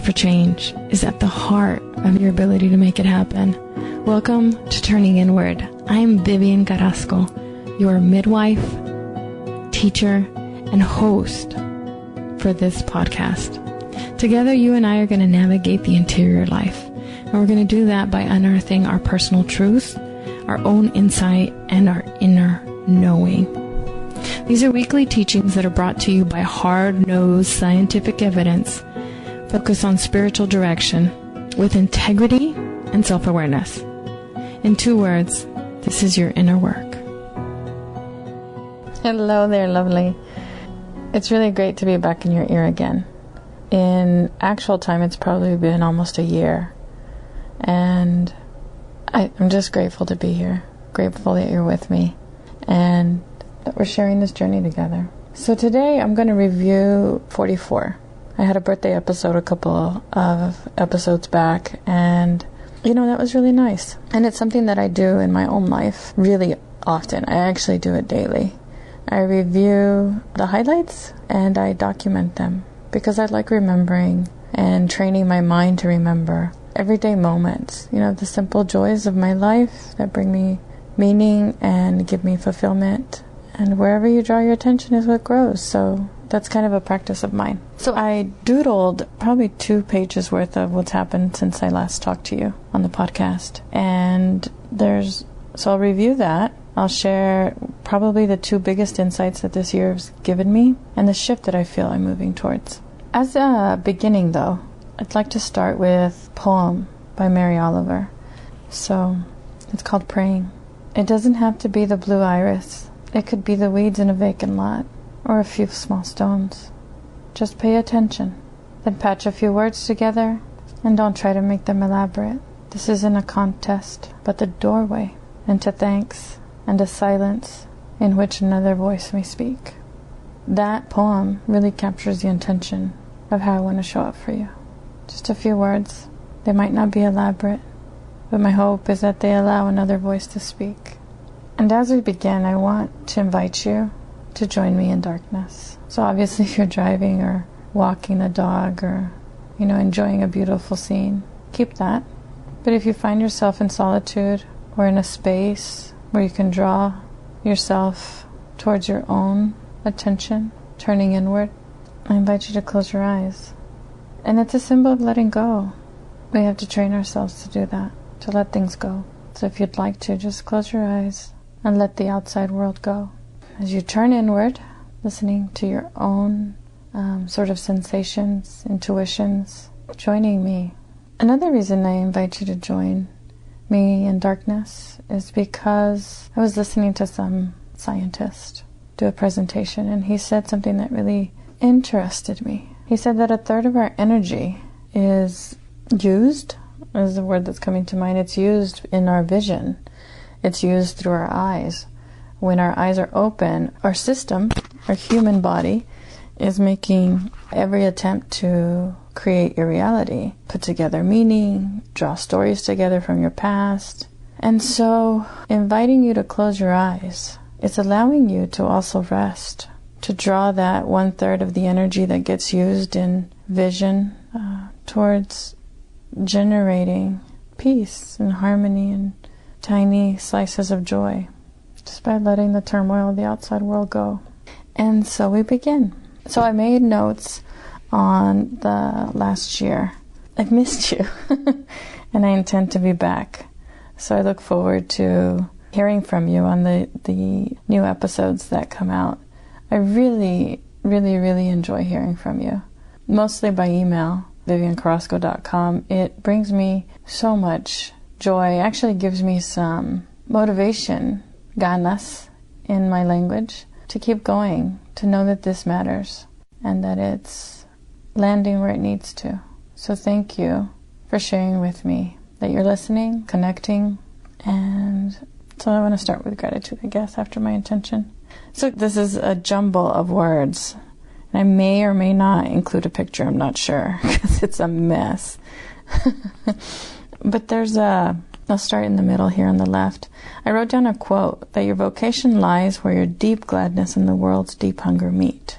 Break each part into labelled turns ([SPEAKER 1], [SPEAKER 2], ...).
[SPEAKER 1] need for change is at the heart of your ability to make it happen. Welcome to Turning Inward. I'm Vivian Carrasco, your midwife, teacher, and host for this podcast. Together, you and I are going to navigate the interior life. And we're going to do that by unearthing our personal truth, our own insight, and our inner knowing. These are weekly teachings that are brought to you by hard-nosed scientific evidence focused on spiritual direction with integrity and self-awareness. In 2 words, this is your inner work. Hello there, lovely. It's really great to be back in your ear again. In actual time, it's probably been almost a year. And I'm just grateful to be here. Grateful that you're with me. And that we're sharing this journey together. So today I'm going to review 44. I had a birthday episode a couple of episodes back, and that was really nice. And it's something that I do in my own life really often. I actually do it daily. I review the highlights and I document them because I like remembering and training my mind to remember everyday moments, the simple joys of my life that bring me meaning and give me fulfillment. And wherever you draw your attention is what grows. So that's kind of a practice of mine. So I doodled probably 2 pages worth of what's happened since I last talked to you on the podcast. And so I'll review that. I'll share probably the 2 biggest insights that this year has given me and the shift that I feel I'm moving towards. As a beginning, though, I'd like to start with a poem by Mary Oliver. So it's called Praying. It doesn't have to be the blue iris. It could be the weeds in a vacant lot, or a few small stones. Just pay attention, then patch a few words together, and don't try to make them elaborate. This isn't a contest, but the doorway into thanks and a silence in which another voice may speak. That poem really captures the intention of how I want to show up for you. Just a few words. They might not be elaborate, but my hope is that they allow another voice to speak. And as we begin, I want to invite you to join me in darkness. So obviously if you're driving or walking the dog or, enjoying a beautiful scene, keep that. But if you find yourself in solitude or in a space where you can draw yourself towards your own attention, turning inward, I invite you to close your eyes. And it's a symbol of letting go. We have to train ourselves to do that, to let things go. So if you'd like to, just close your eyes and let the outside world go. As you turn inward, listening to your own sort of sensations, intuitions, joining me. Another reason I invite you to join me in darkness is because I was listening to some scientist do a presentation, and he said something that really interested me. He said that 1/3 of our energy is used, is the word that's coming to mind, it's used in our vision. It's used through our eyes. When our eyes are open, our system, our human body, is making every attempt to create your reality, put together meaning, draw stories together from your past. And so, inviting you to close your eyes, it's allowing you to also rest, to draw that 1/3 of the energy that gets used in vision towards generating peace and harmony and tiny slices of joy, just by letting the turmoil of the outside world go. And so we begin. So I made notes on the last year. I've missed you, and I intend to be back. So I look forward to hearing from you on the new episodes that come out. I really, really, really enjoy hearing from you, mostly by email, viviancarrasco.com. It brings me so much joy, actually gives me some motivation, ganas in my language, to keep going, to know that this matters and that it's landing where it needs to. So thank you for sharing with me that you're listening, connecting, and so I want to start with gratitude, I guess, after my intention. So this is a jumble of words, and I may or may not include a picture, I'm not sure, because it's a mess. But I'll start in the middle here on the left. I wrote down a quote, that your vocation lies where your deep gladness and the world's deep hunger meet.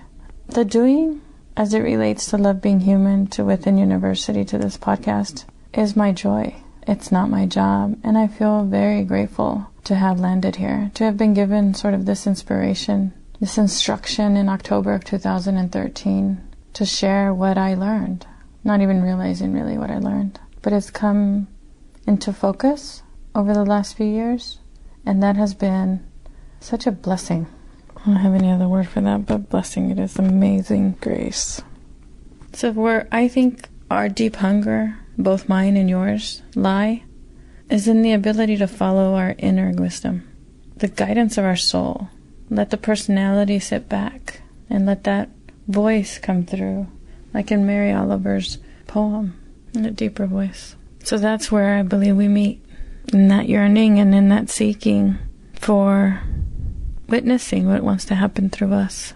[SPEAKER 1] The doing as it relates to Love Being Human, to Within University, to this podcast, is my joy. It's not my job. And I feel very grateful to have landed here, to have been given sort of this inspiration, this instruction in October of 2013 to share what I learned, not even realizing really what I learned. But it's come into focus over the last few years, and that has been such a blessing. I don't have any other word for that, but blessing. It is amazing grace. So where I think our deep hunger, both mine and yours, lie, is in the ability to follow our inner wisdom, the guidance of our soul. Let the personality sit back and let that voice come through, like in Mary Oliver's poem, in a deeper voice. So that's where I believe we meet, in that yearning and in that seeking for witnessing what wants to happen through us,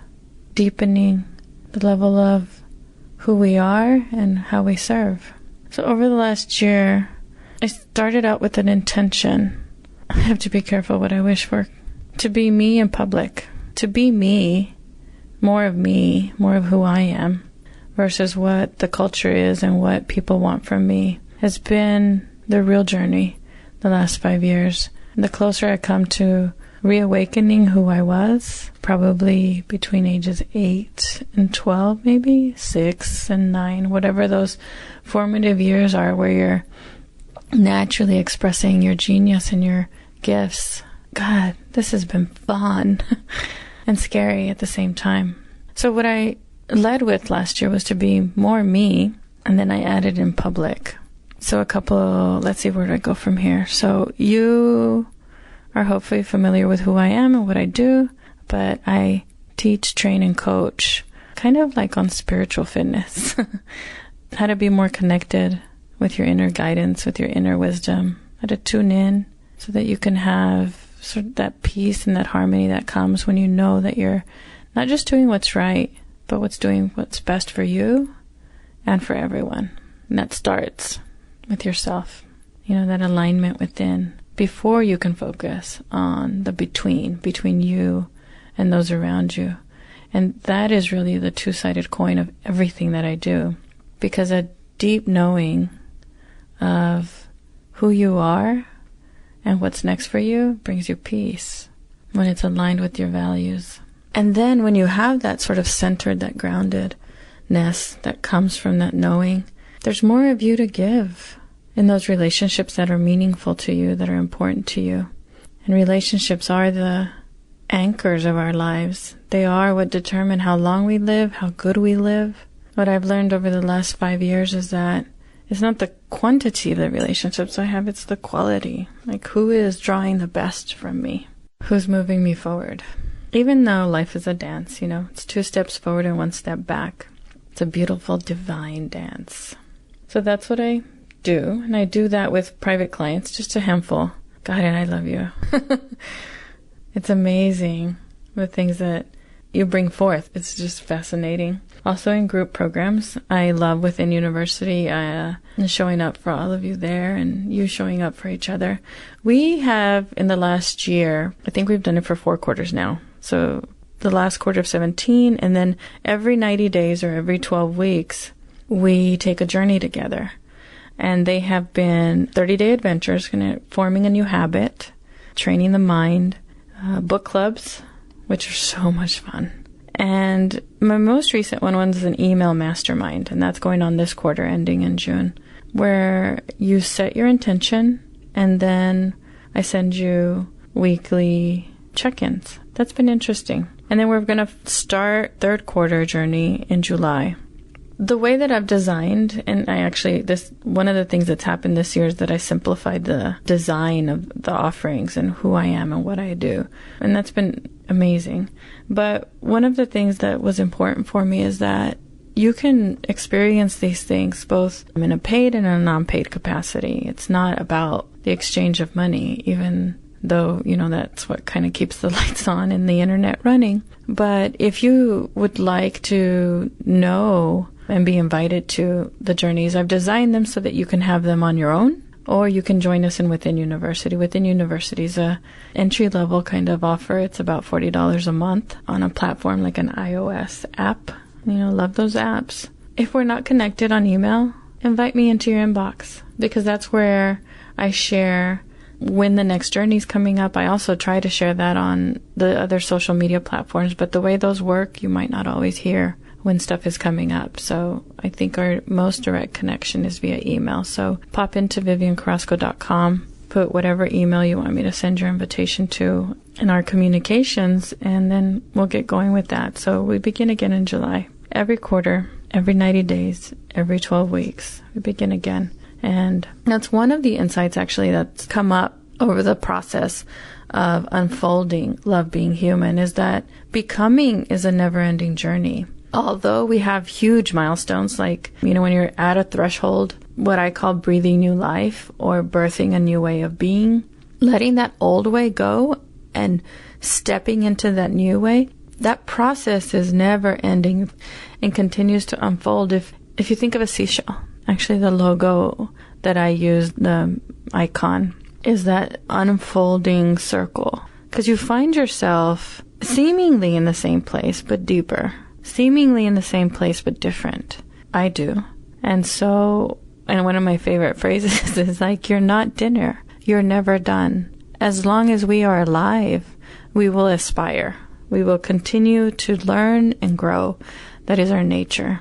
[SPEAKER 1] deepening the level of who we are and how we serve. So over the last year, I started out with an intention. I have to be careful what I wish for. To be me in public. To be me, more of who I am, versus what the culture is and what people want from me, has been the real journey the last 5 years. The closer I come to reawakening who I was, probably between ages 8 and 12, maybe 6 and 9, whatever those formative years are where you're naturally expressing your genius and your gifts. God, this has been fun and scary at the same time. So what I led with last year was to be more me, and then I added in public. So let's see, where do I go from here? So you are hopefully familiar with who I am and what I do, but I teach, train, and coach kind of like on spiritual fitness. How to be more connected with your inner guidance, with your inner wisdom, how to tune in so that you can have sort of that peace and that harmony that comes when you know that you're not just doing what's right, but what's best for you and for everyone. And that starts with yourself, that alignment within, before you can focus on the between you and those around you. And that is really the two-sided coin of everything that I do, because a deep knowing of who you are and what's next for you brings you peace when it's aligned with your values. And then when you have that sort of centered, that groundedness that comes from that knowing, there's more of you to give in those relationships that are meaningful to you, that are important to you. And relationships are the anchors of our lives. They are what determine how long we live, how good we live. What I've learned over the last 5 years is that it's not the quantity of the relationships I have, it's the quality. Like, who is drawing the best from me? Who's moving me forward? Even though life is a dance, it's 2 steps forward and 1 step back. It's a beautiful, divine dance. So that's what I do. And I do that with private clients, just a handful. God, and I love you. It's amazing the things that you bring forth. It's just fascinating. Also in group programs, I love Within University, and showing up for all of you there and you showing up for each other. We have, in the last year, I think we've done it for 4 quarters now. So the last quarter of 17, and then every 90 days or every 12 weeks, we take a journey together. And they have been 30-day adventures, forming a new habit, training the mind, book clubs, which are so much fun. And my most recent one was an email mastermind, and that's going on this quarter, ending in June, where you set your intention, and then I send you weekly check-ins. That's been interesting. And then we're going to start 3rd quarter journey in July. The way that I've designed, and one of the things that's happened this year is that I simplified the design of the offerings and who I am and what I do. And that's been amazing. But one of the things that was important for me is that you can experience these things both in a paid and a non-paid capacity. It's not about the exchange of money, even though, that's what kind of keeps the lights on and the internet running. But if you would like to know and be invited to the journeys, I've designed them so that you can have them on your own, or you can join us in Within University. Within University is a entry-level kind of offer. It's about $40 a month on a platform like an iOS app. love those apps. If we're not connected on email, invite me into your inbox, because that's where I share when the next journey is coming up. I also try to share that on the other social media platforms, but the way those work, you might not always hear when stuff is coming up. So I think our most direct connection is via email. So pop into viviancarrasco.com, put whatever email you want me to send your invitation to in our communications, and then we'll get going with that. So we begin again in July. Every quarter, every 90 days, every 12 weeks, we begin again. And that's one of the insights actually that's come up over the process of unfolding Love Being Human, is that becoming is a never-ending journey. Although we have huge milestones, like, when you're at a threshold, what I call breathing new life or birthing a new way of being, letting that old way go and stepping into that new way, that process is never ending and continues to unfold. If you think of a seashell, actually the logo that I use, the icon, is that unfolding circle. Because you find yourself seemingly in the same place, but deeper. Seemingly in the same place, but different. I do. And one of my favorite phrases is like, you're not dinner. You're never done. As long as we are alive, we will aspire. We will continue to learn and grow. That is our nature.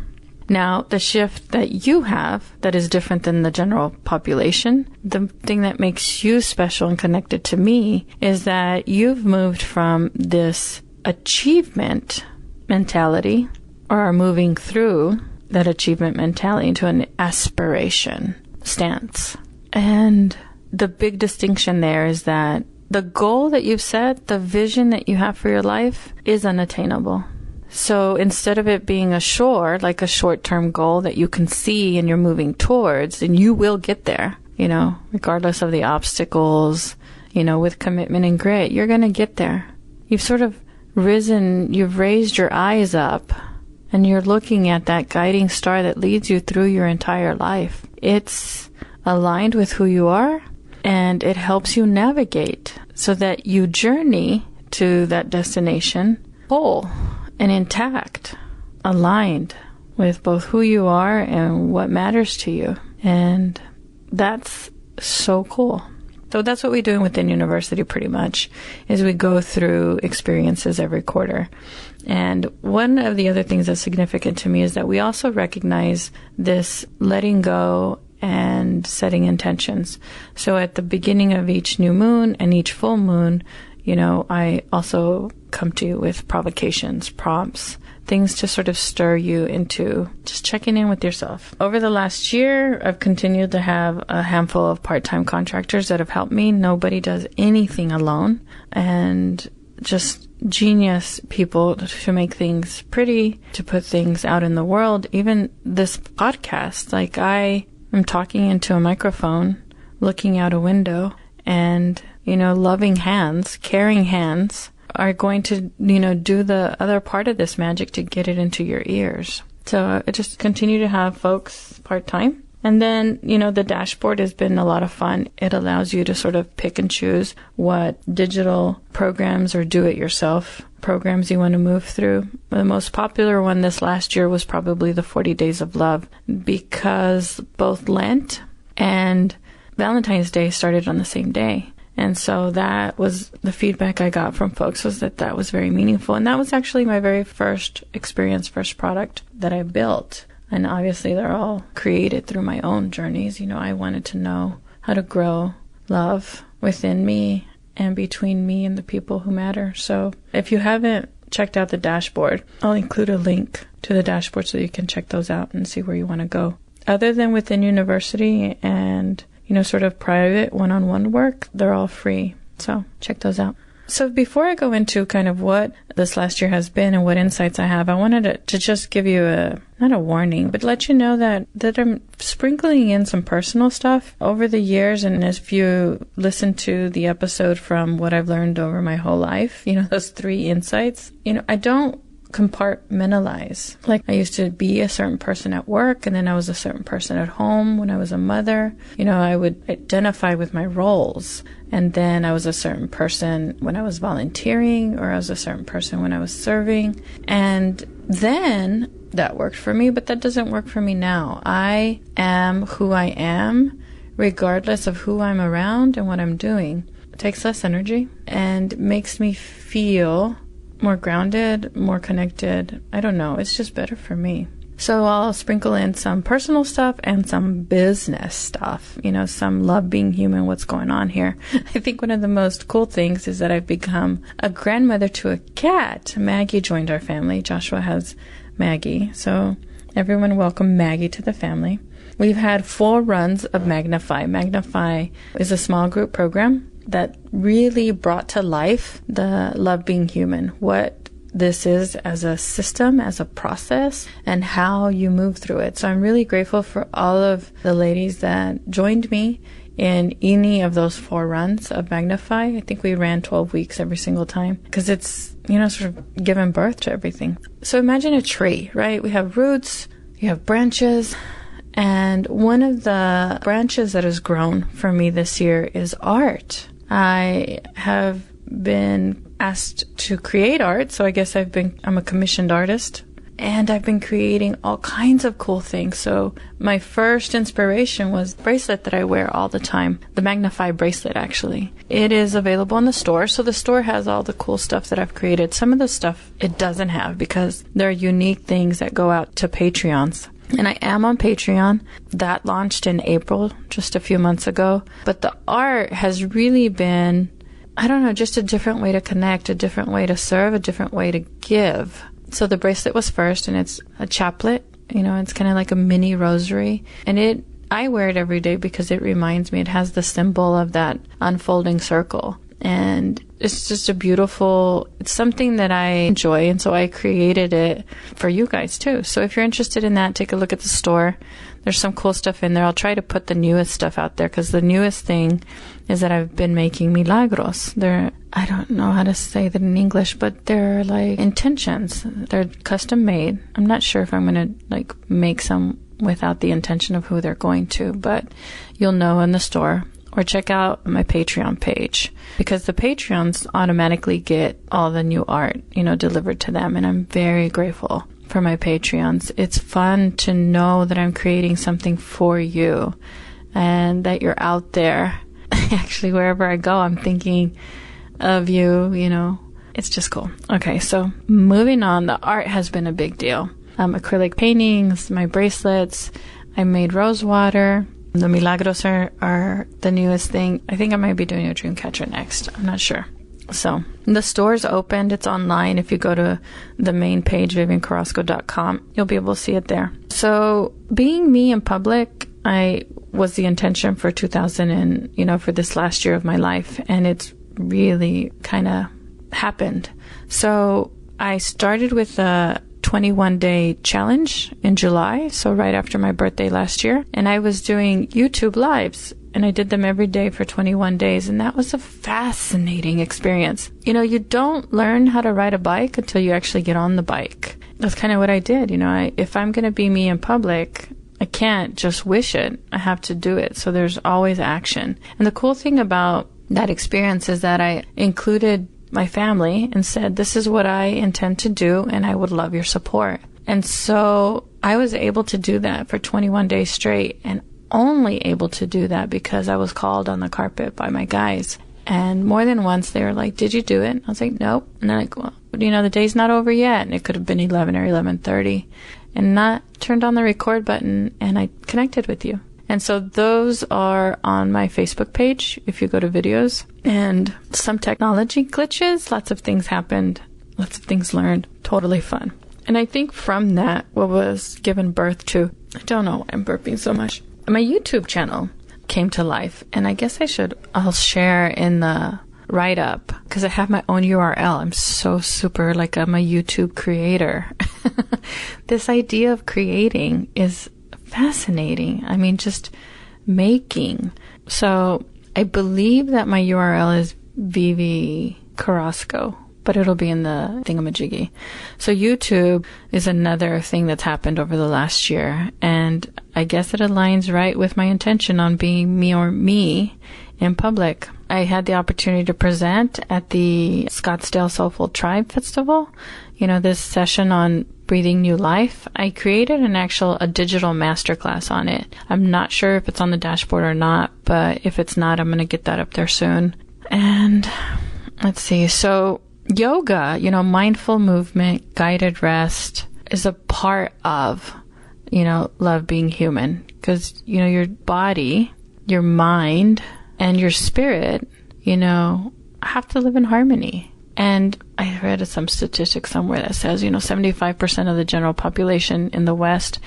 [SPEAKER 1] Now, the shift that you have that is different than the general population, the thing that makes you special and connected to me is that you've moved from this achievement mentality, or are moving through that achievement mentality into an aspiration stance. And the big distinction there is that the goal that you've set, the vision that you have for your life, is unattainable. So instead of it being a short-term goal that you can see and you're moving towards, and you will get there, regardless of the obstacles, with commitment and grit, you're going to get there. You've sort of you've raised your eyes up, and you're looking at that guiding star that leads you through your entire life. It's aligned with who you are, and it helps you navigate so that you journey to that destination whole and intact, aligned with both who you are and what matters to you. And that's so cool. So that's what we do within university pretty much, is we go through experiences every quarter. And one of the other things that's significant to me is that we also recognize this letting go and setting intentions. So at the beginning of each new moon and each full moon, I also come to you with provocations, prompts, things to sort of stir you into just checking in with yourself. Over the last year, I've continued to have a handful of part-time contractors that have helped me. Nobody does anything alone. And just genius people to make things pretty, to put things out in the world. Even this podcast, like I am talking into a microphone, looking out a window, and loving hands, caring hands are going to, do the other part of this magic to get it into your ears. So I just continue to have folks part-time. And then, the dashboard has been a lot of fun. It allows you to sort of pick and choose what digital programs or do-it-yourself programs you want to move through. The most popular one this last year was probably the 40 Days of Love, because both Lent and Valentine's Day started on the same day. And so that was the feedback I got from folks, was that was very meaningful. And that was actually my very first experience, first product that I built. And obviously they're all created through my own journeys. I wanted to know how to grow love within me and between me and the people who matter. So if you haven't checked out the dashboard, I'll include a link to the dashboard so you can check those out and see where you want to go. Other than within university and sort of private one-on-one work, they're all free. So check those out. So before I go into kind of what this last year has been and what insights I have, I wanted to just give you not a warning, but let you know that I'm sprinkling in some personal stuff over the years. And if you listen to the episode from what I've learned over my whole life, those 3 insights, I don't compartmentalize. Like, I used to be a certain person at work, and then I was a certain person at home when I was a mother. I would identify with my roles, and then I was a certain person when I was volunteering, or I was a certain person when I was serving. And then that worked for me, but that doesn't work for me now. I am who I am, regardless of who I'm around and what I'm doing. It takes less energy and makes me feel more grounded, more connected. I don't know. It's just better for me. So I'll sprinkle in some personal stuff and some business stuff, some love being human, what's going on here. I think one of the most cool things is that I've become a grandmother to a cat. Maggie joined our family. Joshua has Maggie. So everyone welcome Maggie to the family. We've had 4 runs of Magnify. Magnify is a small group program that really brought to life the love being human, what this is as a system, as a process, and how you move through it. So I'm really grateful for all of the ladies that joined me in any of those 4 runs of Magnify. I think we ran 12 weeks every single time because it's, sort of giving birth to everything. So imagine a tree, right? We have roots, you have branches, and one of the branches that has grown for me this year is art. I have been asked to create art, so I guess I'm a commissioned artist, and I've been creating all kinds of cool things. So my first inspiration was a bracelet that I wear all the time, the Magnify bracelet actually. It is available in the store, so the store has all the cool stuff that I've created. Some of the stuff it doesn't have because there are unique things that go out to Patreons. And I am on Patreon. That launched in April, just a few months ago. But the art has really been, I don't know, just a different way to connect, a different way to serve, a different way to give. So the bracelet was first, and it's a chaplet. It's kind of like a mini rosary. And I wear it every day because it reminds me, it has the symbol of that unfolding circle. And it's just it's something that I enjoy. And so I created it for you guys too. So if you're interested in that, take a look at the store. There's some cool stuff in there. I'll try to put the newest stuff out there because the newest thing is that I've been making milagros. I don't know how to say that in English, but they're like intentions. They're custom made. I'm not sure if I'm going to make some without the intention of who they're going to, but you'll know in the store. Or check out my Patreon page because the Patreons automatically get all the new art, delivered to them. And I'm very grateful for my Patreons. It's fun to know that I'm creating something for you and that you're out there. Actually, wherever I go, I'm thinking of you, It's just cool. Okay, so moving on, the art has been a big deal. Acrylic paintings, my bracelets, I made rose water. The milagros are the newest thing. I think I might be doing a dream catcher next. I'm not sure. So the store's opened. It's online. If you go to the main page, viviancarrasco.com, you'll be able to see it there. So being me in public, was the intention for 2000 and, for this last year of my life. And it's really kind of happened. So I started with a 21-day challenge in July, so right after my birthday last year. And I was doing YouTube lives, and I did them every day for 21 days. And that was a fascinating experience. You don't learn how to ride a bike until you actually get on the bike. That's kind of what I did. If I'm going to be me in public, I can't just wish it. I have to do it. So there's always action. And the cool thing about that experience is that I included my family and said, this is what I intend to do, and I would love your support. And so I was able to do that for 21 days straight, and only able to do that because I was called on the carpet by my guys. And more than once they were like, did you do it? I was like, nope. And they're like, well, the day's not over yet. And it could have been 11 or 11:30, and not turned on the record button, and I connected with you. And so those are on my Facebook page if you go to videos. And some technology glitches, lots of things happened, lots of things learned, totally fun. And I think from that, what was given birth to, I don't know why I'm burping so much, my YouTube channel came to life. And I guess I'll share in the write-up because I have my own URL. I'm so super, I'm a YouTube creator. This idea of creating is fascinating. I mean, just making. So I believe that my URL is Vivi Carrasco, but it'll be in the thingamajiggy. So YouTube is another thing that's happened over the last year. And I guess it aligns right with my intention on being me in public. I had the opportunity to present at the Scottsdale Soulful Tribe Festival. This session on breathing new life. I created a digital masterclass on it. I'm not sure if it's on the dashboard or not, but if it's not, I'm going to get that up there soon. And let's see. So yoga, mindful movement, guided rest is a part of, love being human. Because, your body, your mind, and your spirit, have to live in harmony. And I read some statistic somewhere that says, 75% of the general population in the West,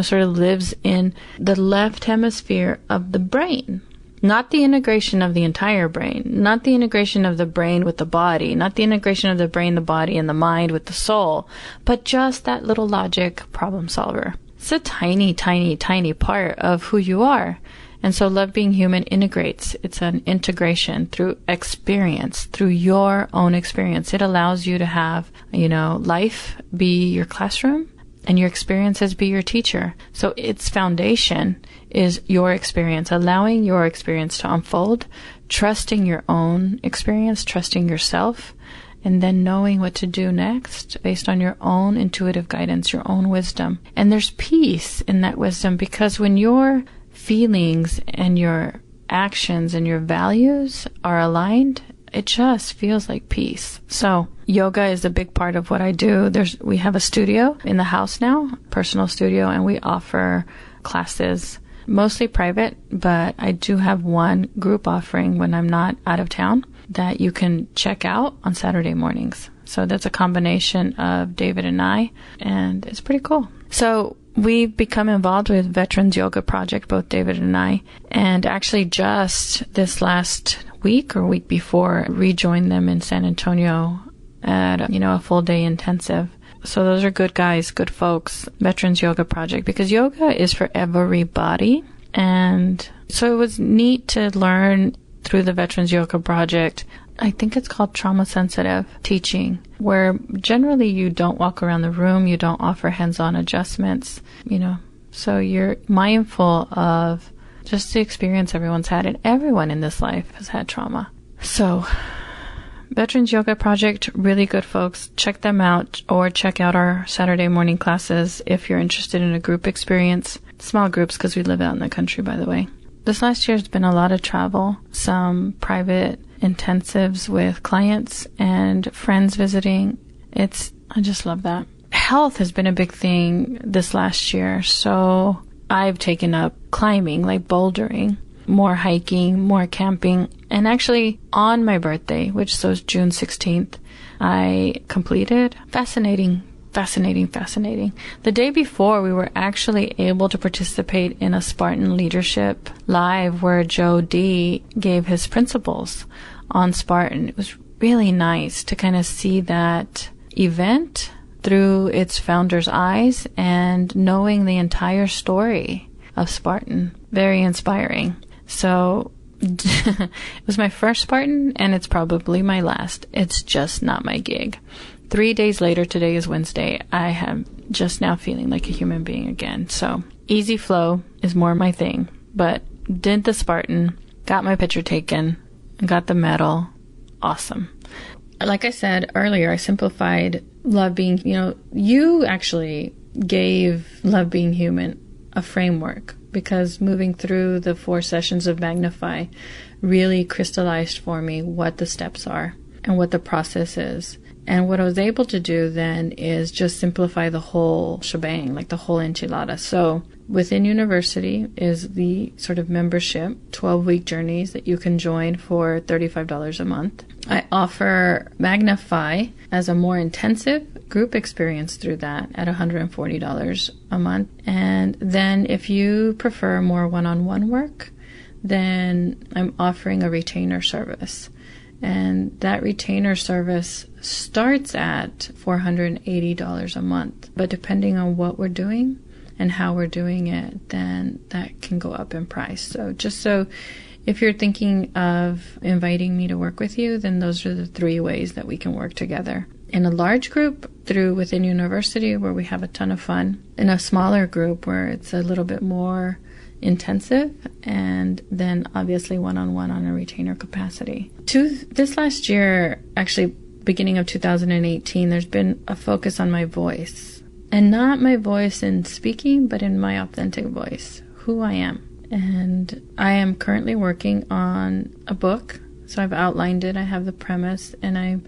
[SPEAKER 1] sort of lives in the left hemisphere of the brain. Not the integration of the entire brain, not the integration of the brain with the body, not the integration of the brain, the body, and the mind with the soul, but just that little logic problem solver. It's a tiny, tiny, tiny part of who you are. And so Love Being Human integrates. It's an integration through experience, through your own experience. It allows you to have, life be your classroom and your experiences be your teacher. So its foundation is your experience, allowing your experience to unfold, trusting your own experience, trusting yourself, and then knowing what to do next based on your own intuitive guidance, your own wisdom. And there's peace in that wisdom, because when your feelings and your actions and your values are aligned, it just feels like peace. So yoga is a big part of what I do. We have a studio in the house now, personal studio, and we offer classes, mostly private, but I do have one group offering when I'm not out of town that you can check out on Saturday mornings. So that's a combination of David and I, and it's pretty cool. So we've become involved with Veterans Yoga Project, both David and I, and actually just this last week or week before rejoined them in San Antonio at, a full day intensive. So those are good guys, good folks, Veterans Yoga Project, because yoga is for everybody. And so it was neat to learn through the Veterans Yoga Project. I think it's called trauma sensitive teaching, where generally you don't walk around the room, you don't offer hands-on adjustments, so you're mindful of just the experience everyone's had, and everyone in this life has had trauma. So Veterans Yoga Project, really good folks. Check them out, or check out our Saturday morning classes if you're interested in a group experience. Small groups, because we live out in the country, by the way. This last year has been a lot of travel, some private intensives with clients and friends visiting. I just love that. Health has been a big thing this last year. So I've taken up climbing, like bouldering, more hiking, more camping. And actually on my birthday, which was June 16th, I completed fascinating. The day before, we were actually able to participate in a Spartan Leadership Live where Joe D gave his principles on Spartan. It was really nice to kind of see that event through its founder's eyes and knowing the entire story of Spartan. Very inspiring. So it was my first Spartan, and it's probably my last. It's just not my gig. 3 days later, today is Wednesday, I am just now feeling like a human being again. So easy flow is more my thing. But did the Spartan, got my picture taken, got the medal. Awesome. Like I said earlier, I simplified Love Being, you actually gave Love Being Human a framework, because moving through the 4 sessions of Magnify really crystallized for me what the steps are and what the process is. And what I was able to do then is just simplify the whole shebang, like the whole enchilada. So within University is the sort of membership, 12-week journeys that you can join for $35 a month. I offer Magnify as a more intensive group experience through that at $140 a month. And then if you prefer more one-on-one work, then I'm offering a retainer service. And that retainer service starts at $480 a month. But depending on what we're doing and how we're doing it, then that can go up in price. So just so if you're thinking of inviting me to work with you, then those are the 3 ways that we can work together. In a large group, through within University, where we have a ton of fun. In a smaller group, where it's a little bit more intensive, and then obviously one-on-one on a retainer capacity. This last year, actually beginning of 2018, there's been a focus on my voice. And not my voice in speaking, but in my authentic voice, who I am. And I am currently working on a book. So I've outlined it, I have the premise, and I'm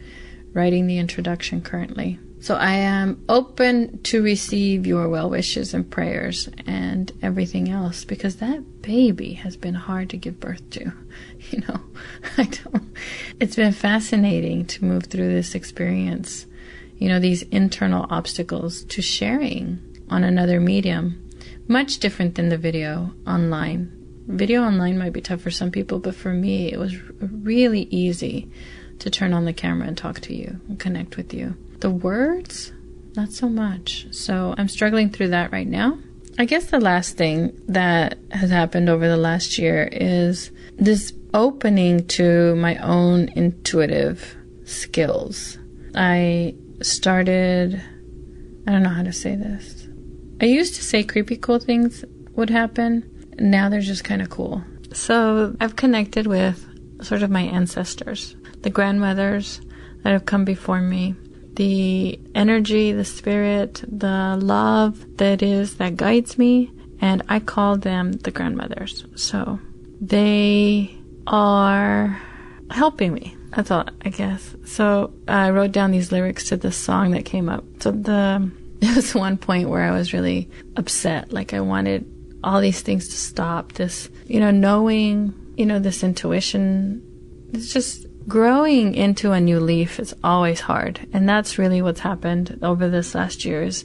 [SPEAKER 1] writing the introduction currently. So I am open to receive your well wishes and prayers and everything else, because that baby has been hard to give birth to. It's been fascinating to move through this experience, these internal obstacles to sharing on another medium, much different than the video online. Video online might be tough for some people, but for me, it was really easy to turn on the camera and talk to you and connect with you. The words, not so much. So I'm struggling through that right now. I guess the last thing that has happened over the last year is this opening to my own intuitive skills. I started, I don't know how to say this. I used to say creepy cool things would happen. Now they're just kind of cool. So I've connected with sort of my ancestors, the grandmothers that have come before me, the energy, the spirit, the love that guides me, and I call them the grandmothers. So they are helping me. That's all, I guess. So I wrote down these lyrics to this song that came up. So there was one point where I was really upset. Like I wanted all these things to stop. This, knowing, this intuition, it's just growing into a new leaf is always hard. And that's really what's happened over this last year is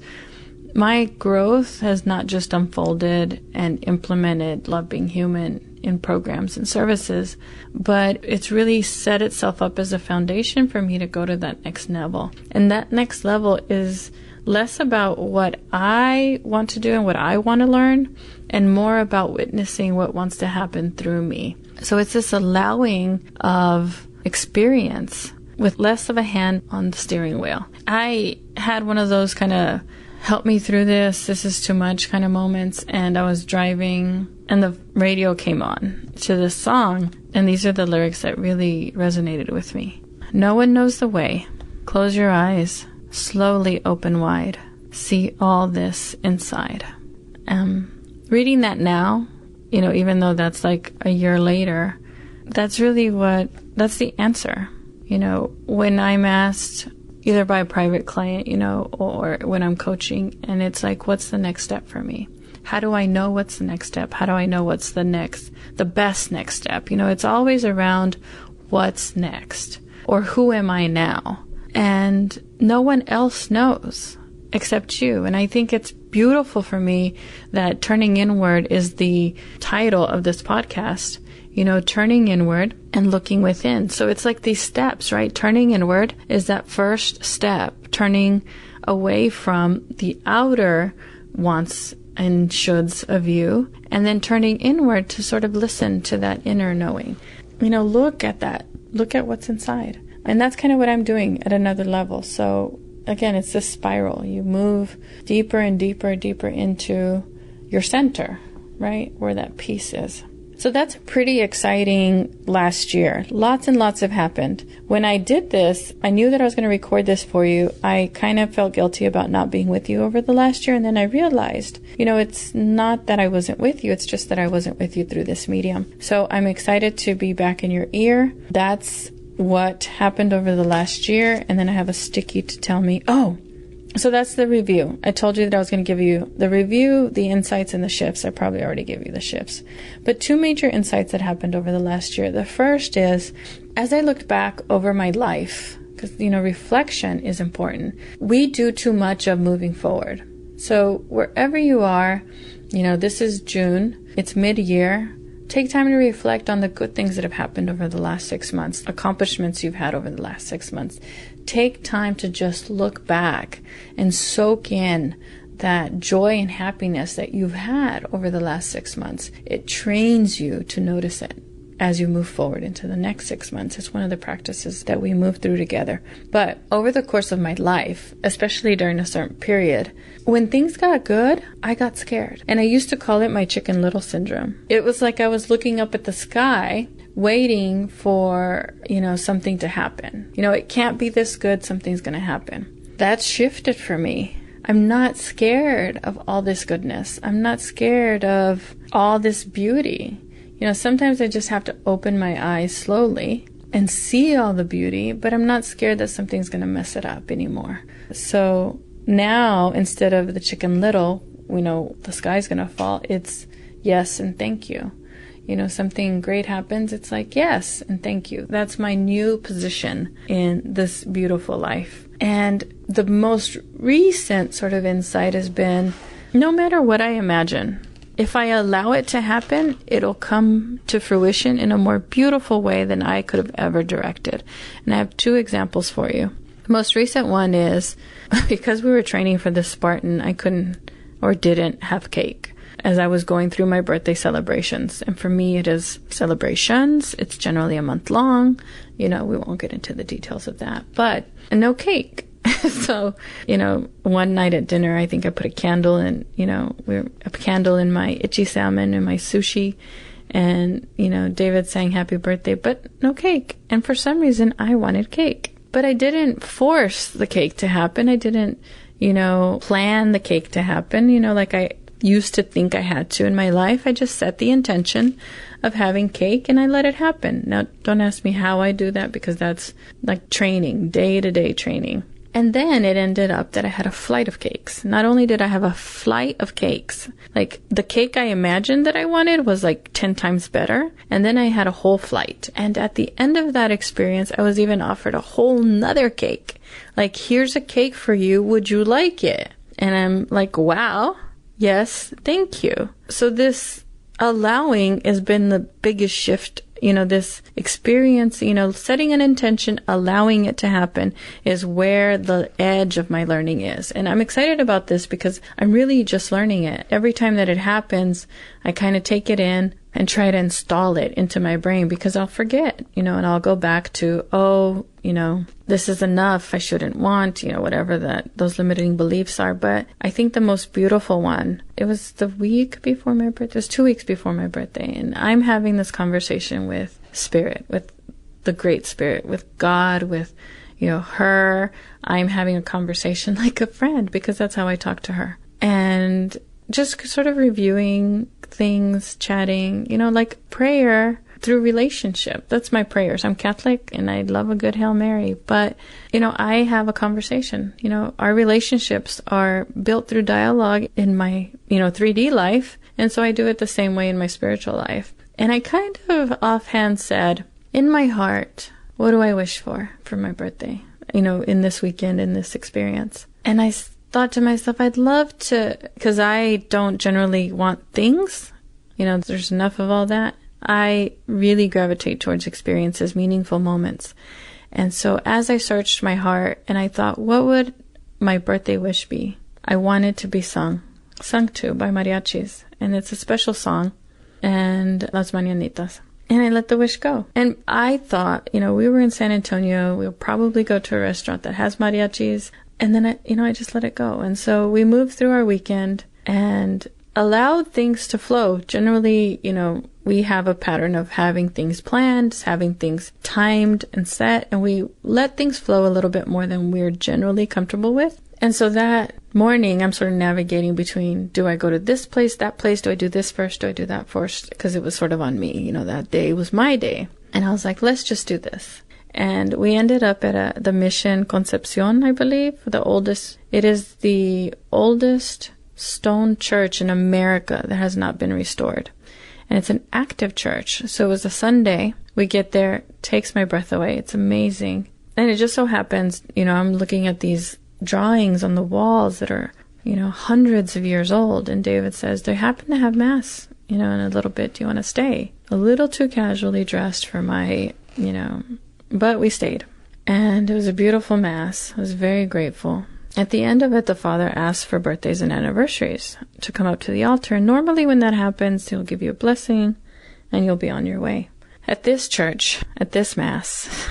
[SPEAKER 1] my growth has not just unfolded and implemented Love Being Human in programs and services, but it's really set itself up as a foundation for me to go to that next level. And that next level is less about what I want to do and what I want to learn, and more about witnessing what wants to happen through me. So it's this allowing of experience with less of a hand on the steering wheel. I had one of those kind of help me through this is too much kind of moments, and I was driving and the radio came on to this song, and these are the lyrics that really resonated with me. No one knows the way. Close your eyes. Slowly open wide. See all this inside. Reading that now, even though that's like a year later, that's the answer. When I'm asked either by a private client, or when I'm coaching, and it's like, what's the next step for me? How do I know what's the next step? How do I know what's the best next step? It's always around what's next, or who am I now? And no one else knows except you. And I think it's beautiful for me that Turning Inward is the title of this podcast, turning inward and looking within. So it's like these steps, right? Turning inward is that first step, turning away from the outer wants and shoulds of you, and then turning inward to sort of listen to that inner knowing. Look at that. Look at what's inside. And that's kind of what I'm doing at another level. So again, it's this spiral. You move deeper and deeper and deeper into your center, right? Where that peace is. So that's pretty exciting last year. Lots and lots have happened. When I did this, I knew that I was going to record this for you. I kind of felt guilty about not being with you over the last year. And then I realized, it's not that I wasn't with you. It's just that I wasn't with you through this medium. So I'm excited to be back in your ear. That's what happened over the last year. And then I have a sticky to tell me, so that's the review. I told you that I was going to give you the review, the insights, and the shifts. I probably already gave you the shifts. But two major insights that happened over the last year. The first is, as I looked back over my life, because, reflection is important. We do too much of moving forward. So wherever you are, this is June. It's mid-year. Take time to reflect on the good things that have happened over the last 6 months, accomplishments you've had over the last 6 months. Take time to just look back and soak in that joy and happiness that you've had over the last 6 months. It trains you to notice it. as you move forward into the next 6 months. It's one of the practices that we move through together. But over the course of my life, especially during a certain period, when things got good, I got scared. And I used to call it my Chicken Little syndrome. It was like I was looking up at the sky, waiting for, something to happen. It can't be this good, something's going to happen. That shifted for me. I'm not scared of all this goodness. I'm not scared of all this beauty. Sometimes I just have to open my eyes slowly and see all the beauty, but I'm not scared that something's going to mess it up anymore. So now, instead of the Chicken Little, the sky's going to fall, it's yes and thank you. Something great happens, it's like, yes, and thank you. That's my new position in this beautiful life. And the most recent sort of insight has been, no matter what I imagine, if I allow it to happen, it'll come to fruition in a more beautiful way than I could have ever directed. And I have 2 examples for you. The most recent one is, because we were training for the Spartan, I couldn't or didn't have cake as I was going through my birthday celebrations. And for me, it is celebrations. It's generally a month long. We won't get into the details of that, but no cake. So, one night at dinner, I think I put a candle in, a candle in my itchy salmon and my sushi. And, David sang happy birthday, but no cake. And for some reason, I wanted cake. But I didn't force the cake to happen. I didn't, plan the cake to happen, like I used to think I had to in my life. I just set the intention of having cake and I let it happen. Now, don't ask me how I do that, because that's like training, day-to-day training. And then it ended up that I had a flight of cakes. Not only did I have a flight of cakes, like the cake I imagined that I wanted was like 10 times better. And then I had a whole flight. And at the end of that experience, I was even offered a whole nother cake. Like, here's a cake for you. Would you like it? And I'm like, wow. Yes, thank you. So this allowing has been the biggest shift. This experience, setting an intention, allowing it to happen is where the edge of my learning is. And I'm excited about this because I'm really just learning it. Every time that it happens, I kind of take it in and try to install it into my brain, because I'll forget, and I'll go back to, this is enough. I shouldn't want, whatever those limiting beliefs are. But I think the most beautiful one, it was the week before my birthday. It was 2 weeks before my birthday. And I'm having this conversation with Spirit, with the Great Spirit, with God, with, her. I'm having a conversation like a friend, because that's how I talk to her. And just sort of reviewing things, chatting, like prayer through relationship. That's my prayers. I'm Catholic and I love a good Hail Mary. But, I have a conversation. Our relationships are built through dialogue in my, 3D life. And so I do it the same way in my spiritual life. And I kind of offhand said, in my heart, what do I wish for my birthday? In this weekend, in this experience. And I thought to myself, I'd love to, because I don't generally want things. There's enough of all that. I really gravitate towards experiences, meaningful moments. And so as I searched my heart and I thought, what would my birthday wish be? I wanted to be sung to by mariachis. And it's a special song, and Las Mañanitas. And I let the wish go. And I thought, we were in San Antonio. We'll probably go to a restaurant that has mariachis. And then I just let it go. And so we moved through our weekend and allowed things to flow. Generally, we have a pattern of having things planned, having things timed and set, and we let things flow a little bit more than we're generally comfortable with. And so that morning, I'm sort of navigating between, do I go to this place, that place? Do I do this first? Do I do that first? Because it was sort of on me. That day was my day. And I was like, let's just do this. And we ended up at the Mission Concepcion, I believe, it is the oldest stone church in America that has not been restored. And it's an active church. So it was a Sunday. We get there, takes my breath away. It's amazing. And it just so happens, I'm looking at these drawings on the walls that are, hundreds of years old. And David says, they happen to have mass, in a little bit. Do you want to stay? A little too casually dressed for my, but we stayed. And it was a beautiful mass. I was very grateful. At the end of it, the father asks for birthdays and anniversaries to come up to the altar. And normally when that happens, he'll give you a blessing and you'll be on your way. at this church, at this Mass,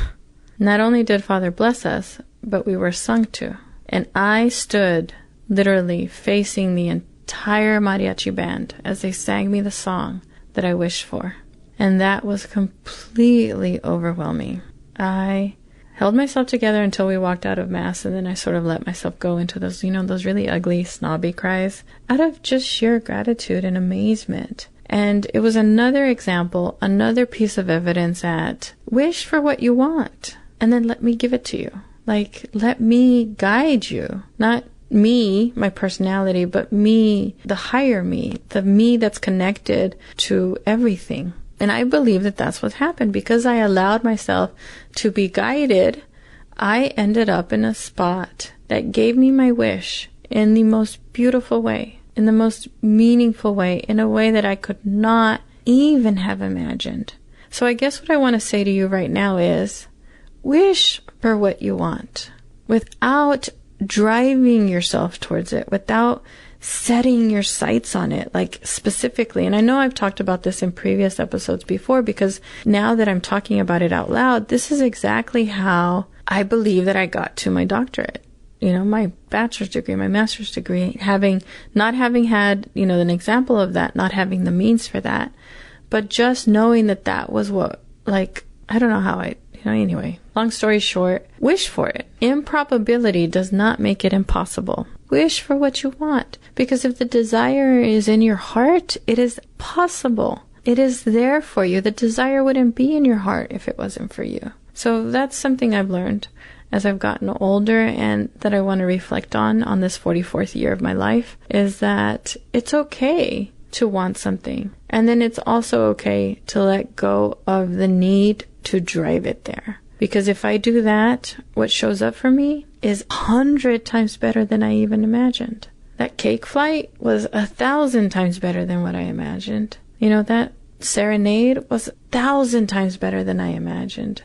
[SPEAKER 1] not only did Father bless us, but we were sung to. And I stood literally facing the entire mariachi band as they sang me the song that I wished for. And that was completely overwhelming. I held myself together until we walked out of Mass, and then I sort of let myself go into those, those really ugly, snobby cries out of just sheer gratitude and amazement. And it was another example, another piece of evidence at wish for what you want, and then let me give it to you. Like, let me guide you. Not me, my personality, but me, the higher me, the me that's connected to everything. And I believe that that's what happened. Because I allowed myself to be guided, I ended up in a spot that gave me my wish in the most beautiful way, in the most meaningful way, in a way that I could not even have imagined. So I guess what I want to say to you right now is, wish for what you want without driving yourself towards it, without setting your sights on it, like specifically. And I know I've talked about this in previous episodes before, because now that I'm talking about it out loud, this is exactly how I believe that I got to my doctorate. My bachelor's degree, my master's degree, not having had, an example of that, not having the means for that, but just knowing that that was what, I don't know how anyway, long story short, wish for it. Improbability does not make it impossible. Wish for what you want, because if the desire is in your heart, it is possible. It is there for you. The desire wouldn't be in your heart if it wasn't for you. So that's something I've learned as I've gotten older, and that I want to reflect on this 44th year of my life, is that it's okay to want something. And then it's also okay to let go of the need to drive it there. Because if I do that, what shows up for me is 100 times better than I even imagined. That cake flight was 1,000 times better than what I imagined. That serenade was 1,000 times better than I imagined.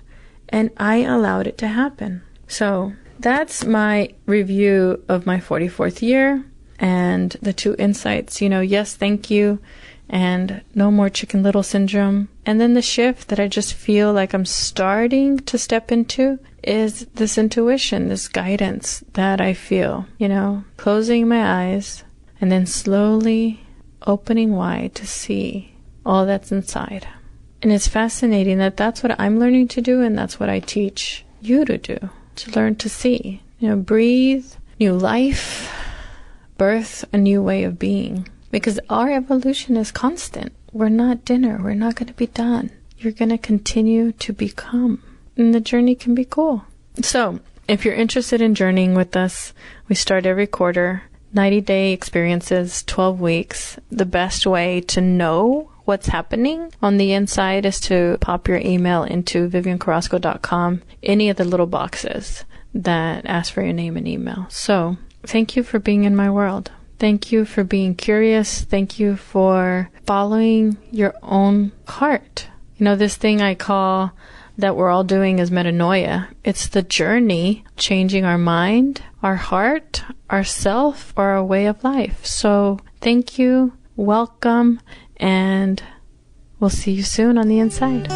[SPEAKER 1] And I allowed it to happen. So that's my review of my 44th year and the 2 insights. Yes, thank you, and no more Chicken Little syndrome. And then the shift that I just feel like I'm starting to step into is this intuition, this guidance that I feel, closing my eyes and then slowly opening wide to see all that's inside. And it's fascinating that that's what I'm learning to do, and that's what I teach you to do, to learn to see. Breathe new life, birth a new way of being. Because our evolution is constant. We're not dinner. We're not going to be done. You're going to continue to become. And the journey can be cool. So, if you're interested in journeying with us, we start every quarter. 90-day experiences, 12 weeks. The best way to know what's happening on the inside is to pop your email into viviancarrasco.com, any of the little boxes that ask for your name and email. So, thank you for being in my world. Thank you for being curious. Thank you for following your own heart. This thing I call that we're all doing is metanoia. It's the journey, changing our mind, our heart, our self, or our way of life. So thank you, welcome, and we'll see you soon on the inside.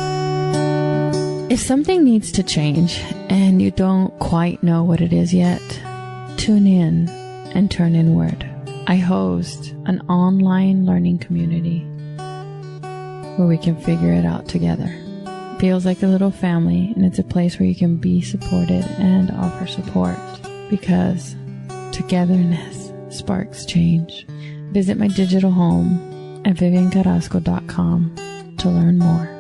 [SPEAKER 1] If something needs to change and you don't quite know what it is yet, tune in and turn inward. I host an online learning community where we can figure it out together. It feels like a little family, and it's a place where you can be supported and offer support, because togetherness sparks change. Visit my digital home at viviancarrasco.com to learn more.